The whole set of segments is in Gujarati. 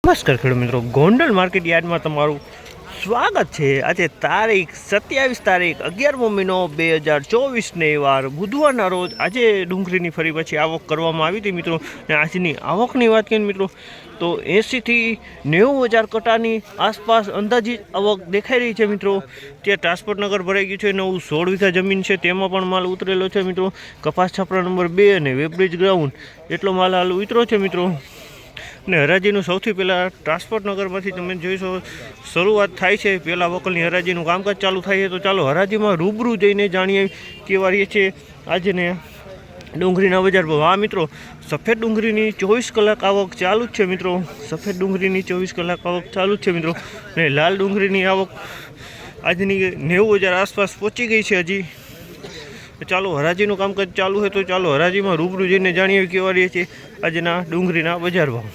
નમસ્કાર ખેડૂત મિત્રો, ગોંડલ માર્કેટ યાર્ડમાં તમારું સ્વાગત છે। આજે તારીખ 27 તારીખ 11મો મહિનો 2024 વાર બુધવારના રોજ આજે ડુંગળીની ફરી પછી આવક કરવામાં આવી હતી મિત્રો। અને આજની આવકની વાત કરીએ મિત્રો તો 80 થી 90,000 કટાની આસપાસ અંદાજિત આવક દેખાઈ રહી છે મિત્રો। ત્યાં ટ્રાન્સપોર્ટનગર ભરાઈ ગયું છે। નવું 16 વીઘા જમીન છે, તેમાં પણ માલ ઉતરેલો છે મિત્રો। કપાસ છાપરા નંબર 2 અને વેબ્રિજ ગ્રાઉન્ડ એટલો માલ હાલ ઉતરો છે મિત્રો। ને હરાજીનું સૌથી પહેલાં ટ્રાન્સપોર્ટનગરમાંથી તમે જોઈશો શરૂઆત થાય છે। પહેલાં વકલની હરાજીનું કામકાજ ચાલુ થાય છે, તો ચાલો હરાજીમાં રૂબરૂ જઈને જાણીએ કેવા રહે છે આજને ડુંગળીના બજાર ભાવ। હા મિત્રો, સફેદ ડુંગળીની 24 કલાક આવક ચાલુ જ છે મિત્રો। સફેદ ડુંગળીની 24 કલાક આવક ચાલુ જ છે મિત્રો। અને લાલ ડુંગળીની આવક આજની 90,000 આસપાસ પહોંચી ગઈ છે હજી। ચાલો હરાજીનું કામકાજ ચાલુ હોય તો ચાલો હરાજીમાં રૂબરૂ જઈને જાણીએ કેવા રહે છે આજના ડુંગળીના બજાર ભાવ।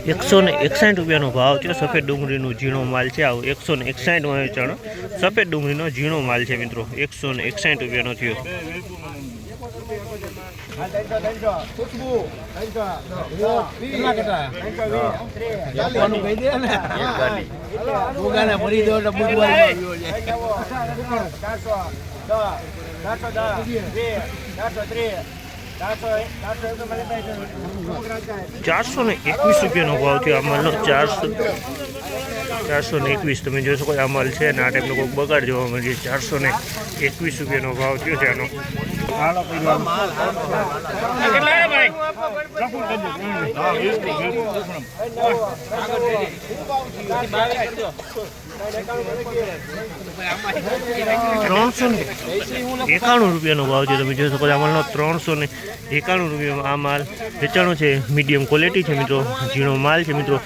₹161 ભાવ છે। સફેદ ડુંગળીનો ઝીણો માલ છે, આવો 161 વેચાણ સફેદ ડુંગળીનો ઝીણો માલ છે મિત્રો। ₹161 થયો। ₹421 ભાવ થયો આ માલનો। 421 તમે જોઈ શકો આ માલ છે, અને આ ટાઈપનો કોઈક બગાડ જોવા મળે। ₹421 ભાવ થયો છે આનો। ₹391 ભાવ છે, તમે જોઈ શકો આ માલનો। ₹391 આ માલ વેચાણો છે। મીડિયમ ક્વોલિટી છે મિત્રો, ઝીણો માલ છે મિત્રો।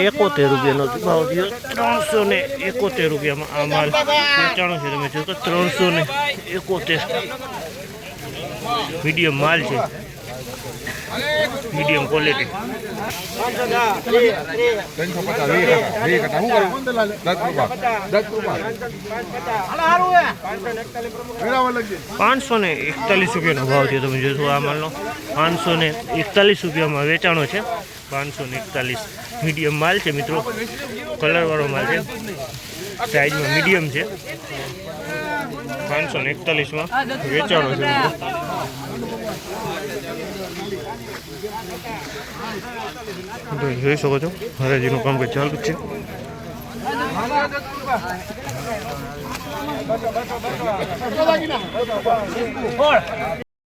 ₹371 ભાવ થયો। ₹371 આ માલ વેચાણો છે, તમે જોશો 371 મીડિયમ માલ છે, મીડિયમ ક્વોલિટી। ₹541 ભાવ છે, તમે જોશો આ માલનો। ₹541 વેચાણો છે। 541 મીડિયમ માલ છે મિત્રો, કલરવાળો માલ છે, સાઈઝમાં મીડિયમ છે। 541 વેચાણો છે મિત્રો। જોઈ શકો છો હરાજીનું કામકાજ ચાલુ જ છે।